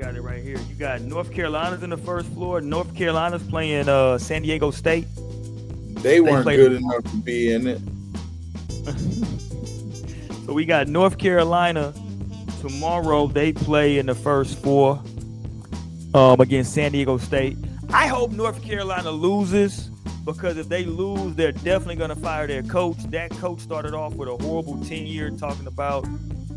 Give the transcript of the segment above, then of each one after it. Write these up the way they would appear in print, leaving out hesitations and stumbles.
got it right here. You got North Carolina's in the first floor. North Carolina's playing San Diego State. They They weren't played. good enough to be in it. So we got North Carolina tomorrow. They play in the first four against San Diego State. I hope North Carolina loses because if they lose, they're definitely going to fire their coach. That coach started off with a horrible tenure talking about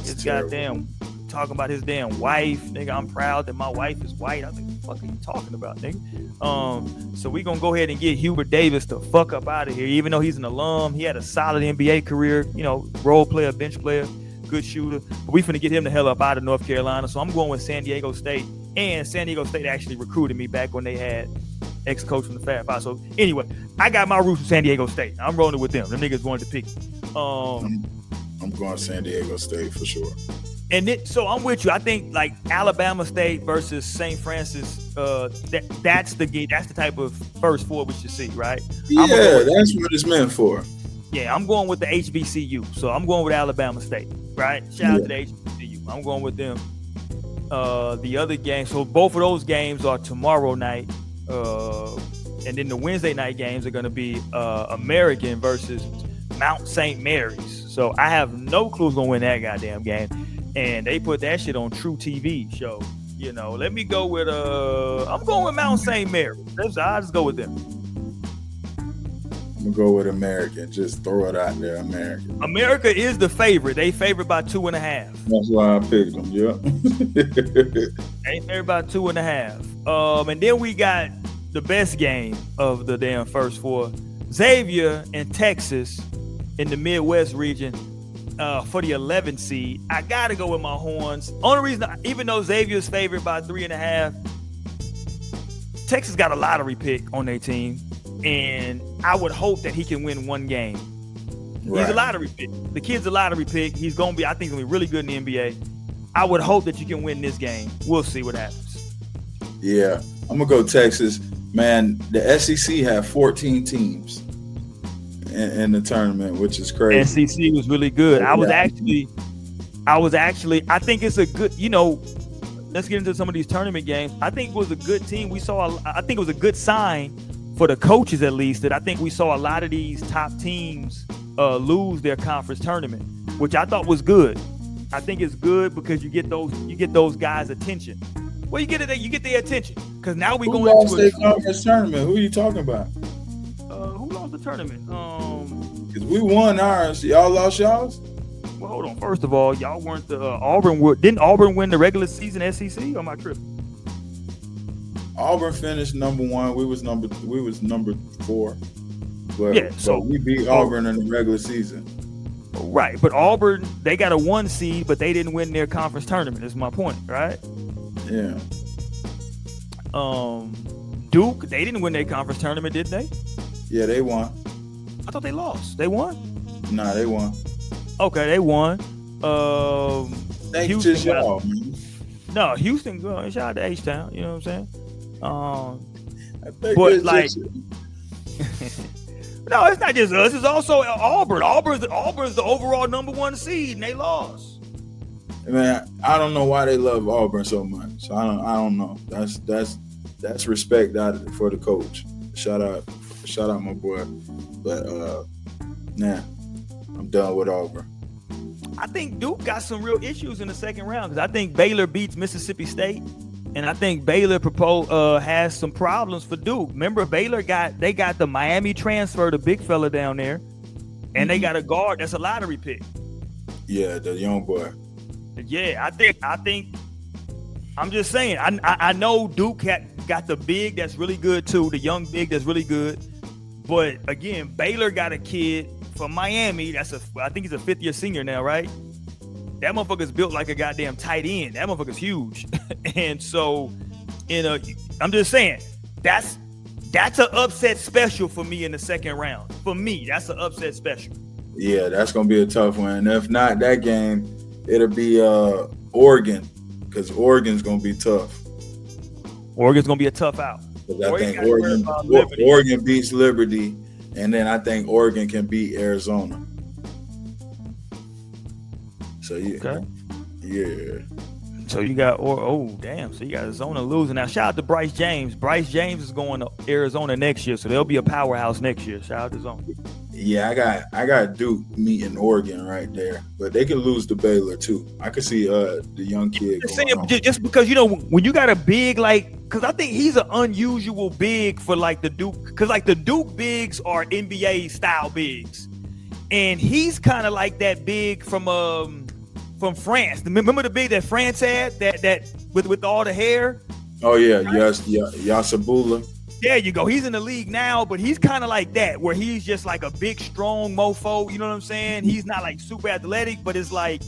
his goddamn, talking about his damn wife. Nigga, I'm proud that my wife is white. I think, what the fuck are you talking about, nigga? So we going to go ahead and get Hubert Davis the fuck up out of here. Even though he's an alum, he had a solid NBA career, role player, bench player, good shooter. But we finna get him the hell up out of North Carolina. So I'm going with San Diego State. And San Diego State actually recruited me back when they had ex-coach from the Fab Five. So anyway, I got my roots from San Diego State. I'm rolling with them. Them niggas wanted to pick me. I'm going San Diego State for sure. So I'm with you. I think like Alabama State versus St. Francis. That's the type of first four we should see, right? Yeah, that's what it's meant for. Yeah, I'm going with the HBCU. So I'm going with Alabama State, right? Shout out to the HBCU. I'm going with them. The other games, so both of those games are tomorrow night. And then the Wednesday night games are going to be American versus Mount St. Mary's. So I have no clue who's going to win that goddamn game. And they put that shit on True TV. So, let me go with, I'm going with Mount St. Mary's. I'll just go with them. I'm going to go with American. Just throw it out there, American. America is the favorite. They favored by 2.5. That's why I picked them, yeah. They favored by 2.5. And then we got the best game of the damn first four. Xavier and Texas in the Midwest region for the 11th seed. I got to go with my horns. Only reason, even though Xavier's favored by 3.5, Texas got a lottery pick on their team. And I would hope that he can win one game. Right. He's a lottery pick. The kid's a lottery pick. He's going to be, I think, going to be really good in the NBA. I would hope that you can win this game. We'll see what happens. Yeah, I'm going to go Texas. Man, the SEC have 14 teams in the tournament, which is crazy. SEC was really good. I was actually, I think it's a good, let's get into some of these tournament games. I think it was a good team. I think it was a good sign for the coaches, at least, that I think we saw a lot of these top teams lose their conference tournament, which I thought was good. I think it's good because you get those guys' attention. Well, you get their attention because now we go into their conference tournament. Who are you talking about? Who lost the tournament? Because we won ours. Y'all lost y'all's. Well, hold on. First of all, y'all weren't the Auburn. Didn't Auburn win the regular season SEC? Or am I tripping? Auburn finished number 1. We was number 4. But, yeah, so we beat Auburn in the regular season. Right, but Auburn, they got a 1 seed, but they didn't win their conference tournament. Is my point, right? Yeah. Duke, they didn't win their conference tournament, did they? Yeah, they won. I thought they lost. They won? Nah, they won. Okay, they won. Thanks to y'all, man. No, Houston, shout out to H-Town, you know what I'm saying? But like, no, it's not just us. It's also Auburn. Auburn's the overall number 1 seed, and they lost. Man, I don't know why they love Auburn so much. I don't know. That's respect for the coach. Shout out my boy. But I'm done with Auburn. I think Duke got some real issues in the second round because I think Baylor beats Mississippi State. And I think Baylor has some problems for Duke. Remember, Baylor got the Miami transfer, the big fella down there, and they got a guard that's a lottery pick. Yeah, the young boy. Yeah, I think. I'm just saying. I know Duke got the big that's really good too, the young big that's really good. But again, Baylor got a kid from Miami. I think he's a 5th-year senior now, right? That motherfucker's built like a goddamn tight end. That motherfucker's huge. And so, I'm just saying, that's an upset special for me in the second round. For me, that's an upset special. Yeah, that's going to be a tough one. If not that game, it'll be Oregon, because Oregon's going to be tough. Oregon's going to be a tough out. I think Oregon beats Liberty, and then I think Oregon can beat Arizona. So, yeah. Okay. Yeah. So you got damn. So you got Arizona losing. Now shout out to Bryce James. Bryce James is going to Arizona next year, so they'll be a powerhouse next year. Shout out to Zone. Yeah, I got Duke meeting Oregon right there, but they could lose to Baylor too. I could see the young kid just because when you got a big because I think he's an unusual big for like the Duke, because like the Duke bigs are NBA style bigs, and he's kind of like that big from France. Remember the big that France had that with all the hair? Oh yeah, yes, Yasabula. There you go. He's in the league now, but he's kind of like that, where he's just like a big, strong mofo. You know what I'm saying? He's not like super athletic, but it's like,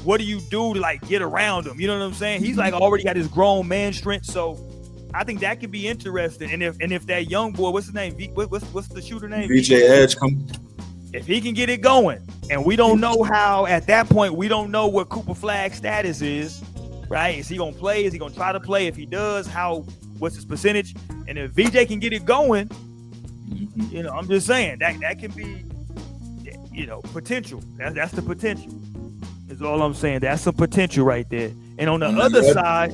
what do you do to like get around him? You know what I'm saying? He's like already got his grown man strength. So I think that could be interesting. And if that young boy, what's his name? What's the shooter name? VJ Edge if he can get it going, and we don't know how at that point, we don't know what Cooper Flagg's status is, right? Is he gonna play? Is he gonna try to play? If he does, what's his percentage? And if VJ can get it going, I'm just saying that can be, potential. That's the potential. Is all I'm saying. That's some potential right there. And on the other side,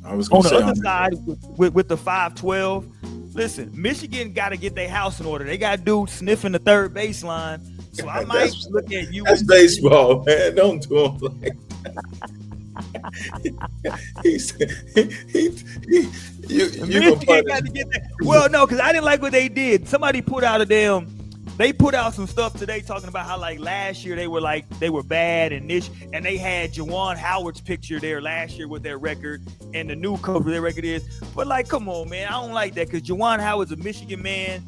I was gonna say on the other side with the 5-12. Listen, Michigan got to get their house in order. They got dudes sniffing the third baseline. So I might look at you. That's baseball, man. Don't do him like Michigan got to get that. Well, no, because I didn't like what they did. Somebody put out they put out some stuff today talking about how like last year they were bad and they had Juwan Howard's picture there last year with their record and the new cover of their record is. But like, come on, man, I don't like that, because Juwan Howard's a Michigan man.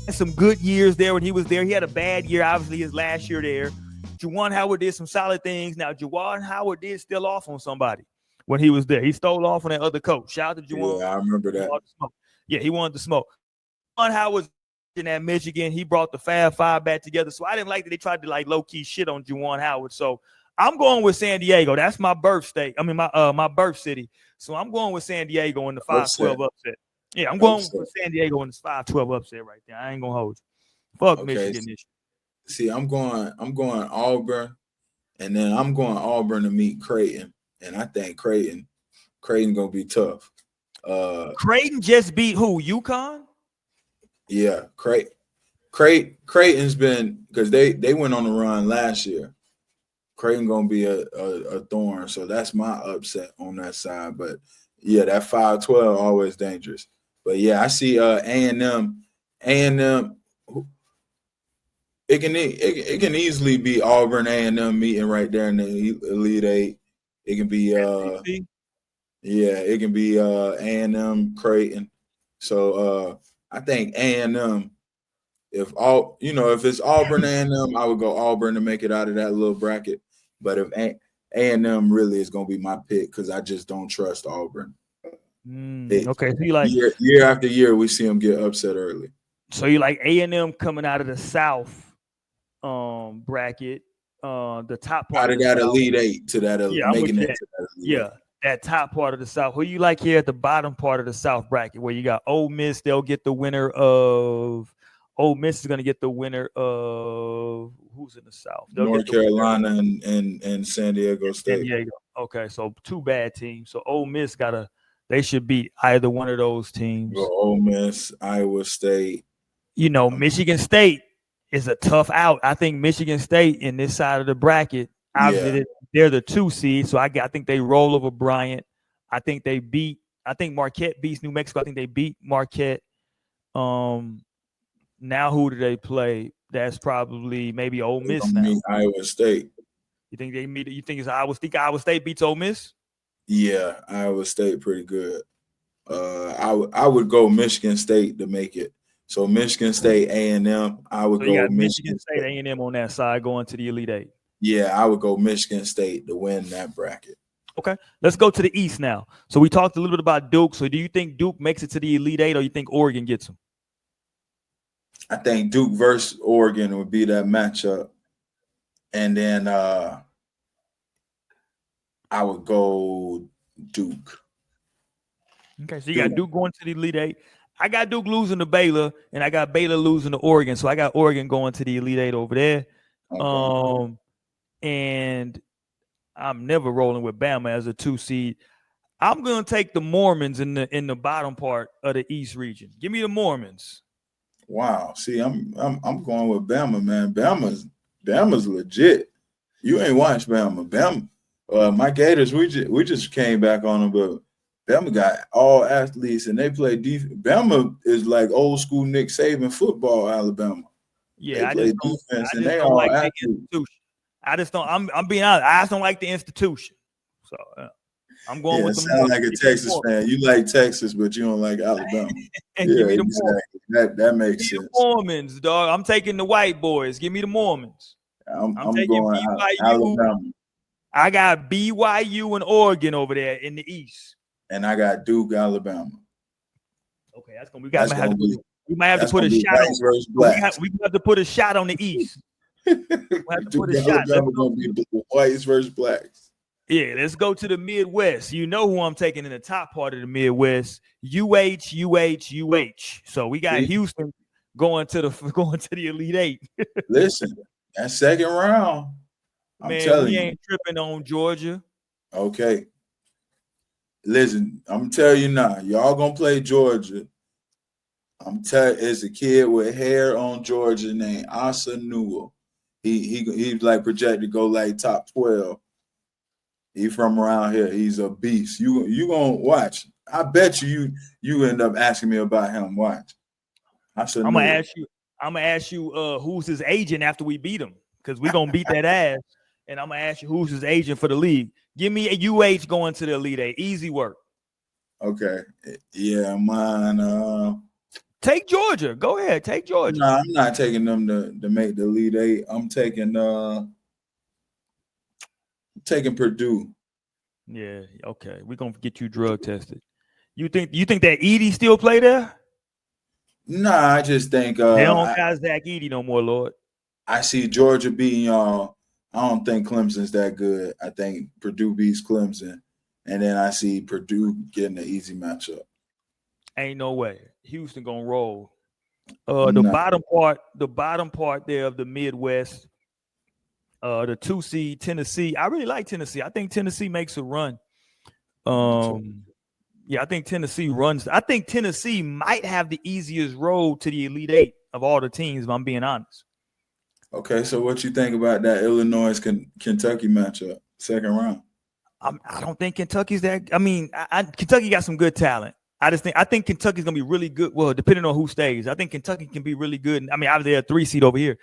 Had some good years there when he was there. He had a bad year, obviously, his last year there. Juwan Howard did some solid things. Now, Juwan Howard did steal off on somebody when he was there. He stole off on that other coach. Shout out to Juwan. Yeah, I remember that. Yeah, he wanted to smoke. Juwan Howard in that Michigan, he brought the Fab Five back together. So I didn't like that they tried to like low key shit on Juwan Howard. So I'm going with San Diego. That's my birth state. I mean my birth city. So I'm going with San Diego in the 5-12 upset. Yeah, I'm going with San Diego in the 5-12 upset right there. I ain't gonna hold you. Fuck Michigan. See, I'm going Auburn, and then I'm going Auburn to meet Creighton, and I think Creighton gonna be tough. Creighton just beat who? UConn? Yeah, Creighton's been, because they went on the run last year. Creighton gonna be a thorn, so that's my upset on that side. But yeah, that 5-12 always dangerous. But yeah, I see A&M. It can easily be Auburn A&M meeting right there in the Elite Eight. It can be it can be A&M Creighton. So I think A&M, if it's Auburn A&M, I would go Auburn to make it out of that little bracket. But if A&M really is going to be my pick, because I just don't trust Auburn. Okay, so you like year after year we see them get upset early. So you like A&M coming out of the South bracket, the top part out of that Elite Eight to that making it to that Elite Eight. That top part of the South. Who you like here at the bottom part of the South bracket, where you got Ole Miss? They'll get the winner of. Ole Miss is going to get the winner of who's in the South? North Carolina and San Diego State. San Diego. Okay, so two bad teams. So Ole Miss they should beat either one of those teams. Well, Ole Miss, Iowa State. Michigan State is a tough out. I think Michigan State in this side of the bracket, obviously they're the 2 seed. So I think they roll over Bryant. I think Marquette beats New Mexico. I think they beat Marquette. Now who do they play? That's probably maybe Ole Miss now. Iowa State. You think they meet? You think it's Iowa State? Iowa State beats Ole Miss? Yeah, Iowa State pretty good. I would go Michigan State to make it. So Michigan State, A&M. I would go Michigan State, A&M on that side going to the Elite Eight. Yeah, I would go Michigan State to win that bracket. Okay, let's go to the East now. So we talked a little bit about Duke. So do you think Duke makes it to the Elite Eight, or you think Oregon gets them? I think Duke versus Oregon would be that matchup. And then I would go Duke. Okay, so you got Duke going to the Elite Eight. I got Duke losing to Baylor, and I got Baylor losing to Oregon. So I got Oregon going to the Elite Eight over there. Okay. And I'm never rolling with Bama as a 2 seed. I'm gonna take the Mormons in the bottom part of the East region. Give me the Mormons. Wow. See, I'm going with Bama, man. Bama's legit. You ain't watched Bama. My Gators, we just came back on them, but Bama got all athletes and they play defense. Bama is like old school Nick Saban football, Alabama. Yeah, they play defense and they don't all like athletes. the institution. I just don't. I'm being honest. I just don't like the institution. So I'm going with the sound like a Texas fan. You like Texas, but you don't like Alabama. And give me the exactly. That makes sense. The Mormons, dog. I'm taking the white boys. Give me the Mormons. I'm taking going BYU. Alabama. I got BYU and Oregon over there in the East. And I got Duke, Alabama. Okay, that's gonna. We might have to put a shot on. We have to put a shot on the East. We have to put a shot. Alabama gonna be whites versus blacks. Yeah, let's go to the Midwest. You know who I'm taking in the top part of the Midwest? UH. So we got Houston going to the Elite Eight. Listen, that second round, I'm telling you, we ain't tripping on Georgia. Okay. Listen, I'm telling you now, y'all gonna play Georgia. It's a kid with hair on Georgia named Asa Newell. He's like projected to go like top 12. He from around here. He's a beast. You gonna watch. I bet you end up asking me about him. Watch. I'm gonna ask you who's his agent after we beat him, because we're gonna beat that ass. And I'm gonna ask you who's his agent for the league. Give me a UH going to the Elite Eight. Easy work. Okay. Yeah, mine. Take Georgia. Go ahead. Take Georgia. No, I'm not taking them to make the Elite Eight. I'm taking Purdue. Yeah, okay. We're gonna get you drug tested. You think that Edey still play there? Nah, I just think they don't got Zach Edey no more, Lord. I see Georgia beating y'all. I don't think Clemson's that good. I think Purdue beats Clemson, and then I see Purdue getting an easy matchup. Ain't no way. Houston gonna roll. The bottom part there of the Midwest. The 2 seed Tennessee. I really like Tennessee. I think Tennessee makes a run. Yeah, I think Tennessee runs. I think Tennessee might have the easiest road to the Elite Eight of all the teams, if I'm being honest. Okay, so what you think about that Illinois-Kentucky matchup, second round? I don't think Kentucky's that. I mean, Kentucky got some good talent. I think Kentucky's gonna be really good. Well, depending on who stays, I think Kentucky can be really good. I mean, obviously they're a 3 seed over here.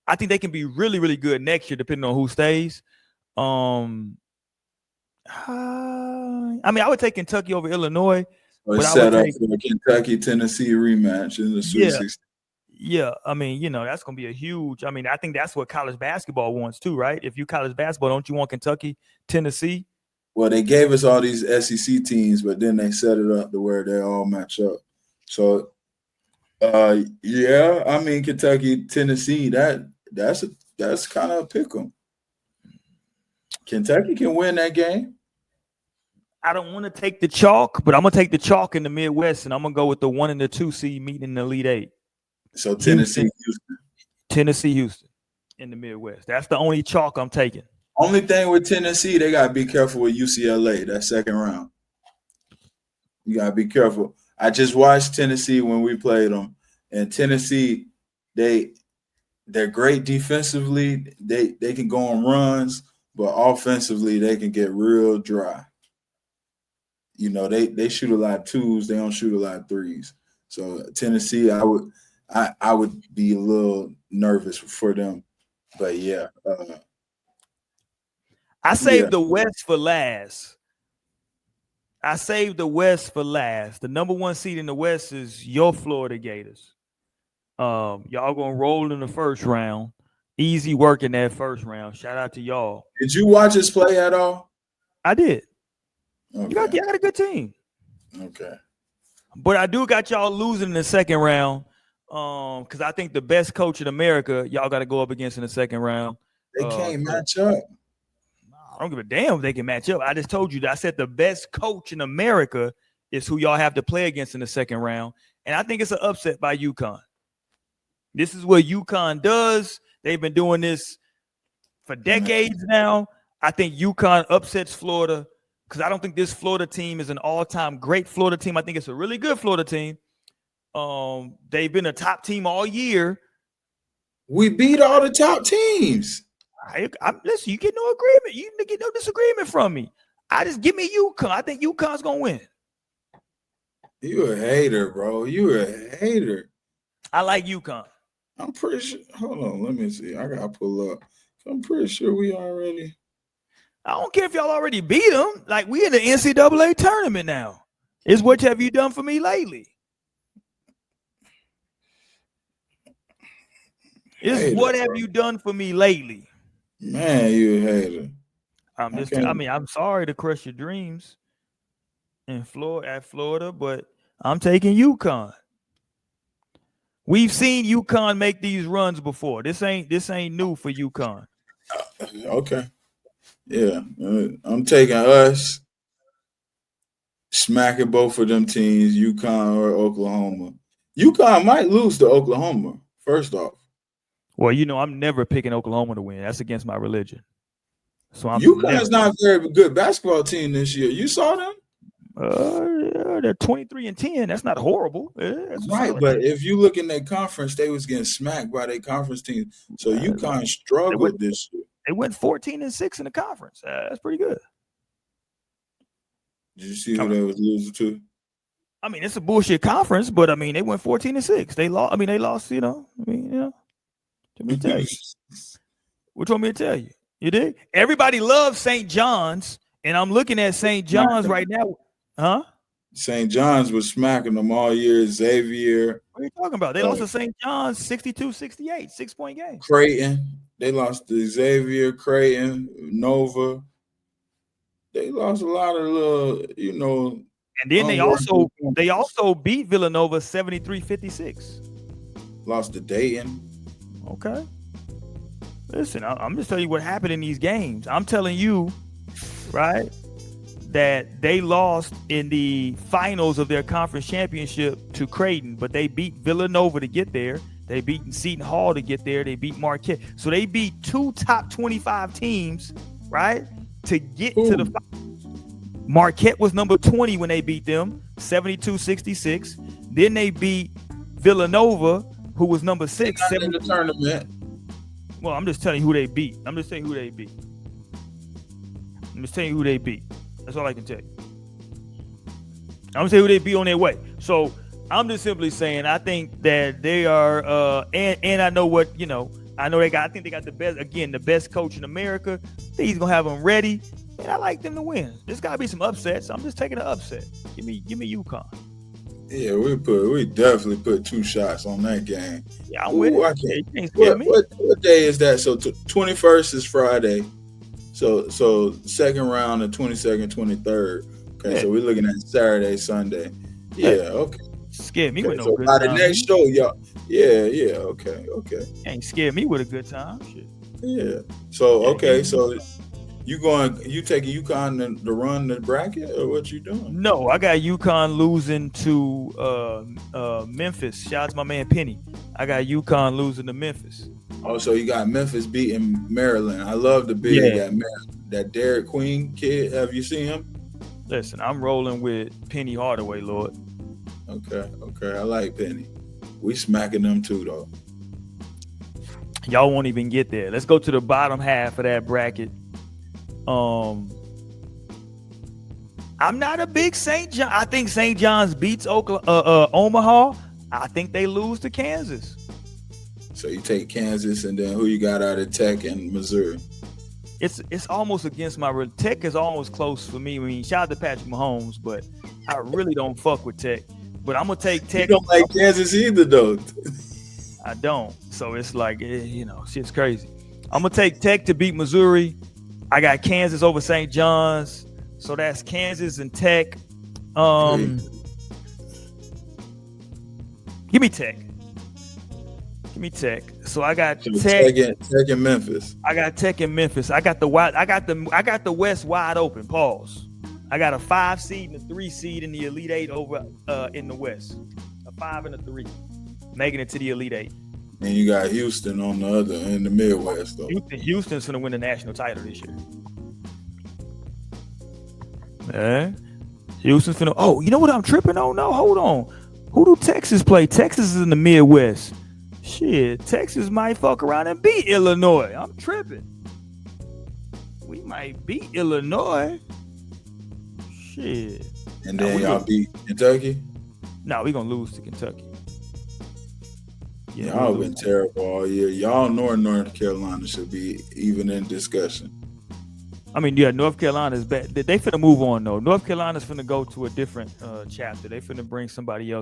I think they can be really, really good next year, depending on who stays. I mean, I would take Kentucky over Illinois. But set up for the Kentucky-Tennessee rematch in the Sweet 16. Yeah, I mean, that's going to be a huge – I mean, I think that's what college basketball wants too, right? If you college basketball, don't you want Kentucky, Tennessee? Well, they gave us all these SEC teams, but then they set it up to where they all match up. So, yeah, I mean, Kentucky, Tennessee, that's kind of a pick 'em. Kentucky can win that game. I don't want to take the chalk, but I'm going to take the chalk in the Midwest, and I'm going to go with the 1 and the 2 seed meeting in the Elite Eight. So Tennessee, Houston. Tennessee, Houston in the Midwest. That's the only chalk I'm taking. Only thing with Tennessee, they got to be careful with UCLA, that second round. You got to be careful. I just watched Tennessee when we played them, and Tennessee, they're great defensively. They can go on runs, but offensively, they can get real dry. They shoot a lot of 2s. They don't shoot a lot of 3s. So Tennessee, I would be a little nervous for them. But, yeah. I saved the West for last. The number 1 seed in the West is your Florida Gators. Y'all going to roll in the first round. Easy work in that first round. Shout out to y'all. Did you watch us play at all? I did. Okay. You got a good team. Okay. But I do got y'all losing in the second round. Because I think the best coach in America, y'all got to go up against in the second round. They can't match up. I don't give a damn if they can match up. I just told you that I said the best coach in America is who y'all have to play against in the second round. And I think it's an upset by UConn. This is what UConn does. They've been doing this for decades now. I think UConn upsets Florida because I don't think this Florida team is an all-time great Florida team. I think it's a really good Florida team. They've been a top team all year. We beat all the top teams. Listen, you get no agreement. You get no disagreement from me. I just give me UConn. I think UConn's gonna win. You a hater, bro. You a hater. I like UConn. I'm pretty sure. Hold on, let me see. I gotta pull up. I'm pretty sure we already. I don't care if y'all already beat them. Like, we in the NCAA tournament now. It's what have you done for me lately? It's what have you done for me lately? Man, you a hater. I'm sorry to crush your dreams in Florida, but I'm taking UConn. We've seen UConn make these runs before. This ain't new for UConn. Okay. Yeah. I'm taking us smacking both of them teams, UConn or Oklahoma. UConn might lose to Oklahoma, first off. Well, I'm never picking Oklahoma to win. That's against my religion. So UConn's not a very good basketball team this year. You saw them? They're 23-10. That's not horrible. Right, but if you look in their conference, they was getting smacked by their conference team. So UConn struggled this year. They went 14-6 in the conference. That's pretty good. Did you see who they was losing to? I mean, it's a bullshit conference, but I mean, they went 14-6. They lost. They lost. Let me tell you. What you want me to tell you? You did? Everybody loves St. John's, and I'm looking at St. John's right now. Huh? St. John's was smacking them all year. Xavier. What are you talking about? They lost to St. John's 62-68, 6-point game. Creighton. They lost to Xavier, Creighton, Nova. They lost a lot of little, And then they also beat Villanova 73-56. Lost to Dayton. Okay. Listen, I'm just telling you what happened in these games. I'm telling you, right, that they lost in the finals of their conference championship to Creighton, but they beat Villanova to get there. They beat Seton Hall to get there. They beat Marquette. So they beat two top 25 teams, right, to get to the finals. Marquette was number 20 when they beat them, 72-66. Then they beat Villanova, who was number 6. In the tournament. Well, I'm just telling you who they beat. That's all I can tell you. I'm going to tell you who they beat on their way. So I'm just simply saying, I think that they are, and I know what, I think they got the best coach in America. I think he's going to have them ready, and I like them to win. There's got to be some upsets. I'm just taking an upset. Give me UConn. Yeah, we definitely put 2 shots on that game. Yeah, I'm with it. You can't scare me. What day is that? So 21st is Friday. So second round, the 22nd, 23rd. Okay, yeah. So we're looking at Saturday, Sunday. Yeah, okay. Scare me with no so good by time. The next show, y'all. Yeah, okay. Ain't scared me with a good time. Shit. Yeah. So okay, so you taking UConn to run the bracket, or what you doing? No, I got UConn losing to Memphis. Shout out to my man Penny. I got UConn losing to Memphis. Oh, so you got Memphis beating Maryland. I love the big that Derek Queen kid. Have you seen him? Listen, I'm rolling with Penny Hardaway, Lord. Okay. I like Penny. We smacking them too, though. Y'all won't even get there. Let's go to the bottom half of that bracket. I'm not a big St. John. I think St. John's beats Omaha. I think they lose to Kansas. So you take Kansas, and then who you got out of Tech and Missouri? It's almost against my Tech is almost close for me. I mean, shout out to Patrick Mahomes, but I really don't fuck with Tech. But I'm gonna take Tech. You don't like Kansas either, though. I don't. So it's like shit's crazy. I'm gonna take Tech to beat Missouri. I got Kansas over St. John's. So that's Kansas and Tech. Give me Tech. So I got Tech and Memphis. I got Tech and Memphis. I got the West wide open. Pause. I got a 5 seed and a 3 seed in the Elite 8 over in the West. A 5 and a 3, making it to the Elite 8. And you got Houston on the other in the Midwest, though. Houston's gonna win the national title this year. Houston's finna. Oh, you know what I'm tripping on? No, hold on. Who do Texas play? Texas is in the Midwest. Shit, Texas might fuck around and beat Illinois. I'm tripping. We might beat Illinois. Shit. And then y'all beat Kentucky? No, we gonna lose to Kentucky. Yeah, y'all been terrible all year. Y'all North Carolina should be even in discussion. I mean, yeah, North Carolina is bad. They finna move on though. North Carolina's finna go to a different chapter. They finna bring somebody else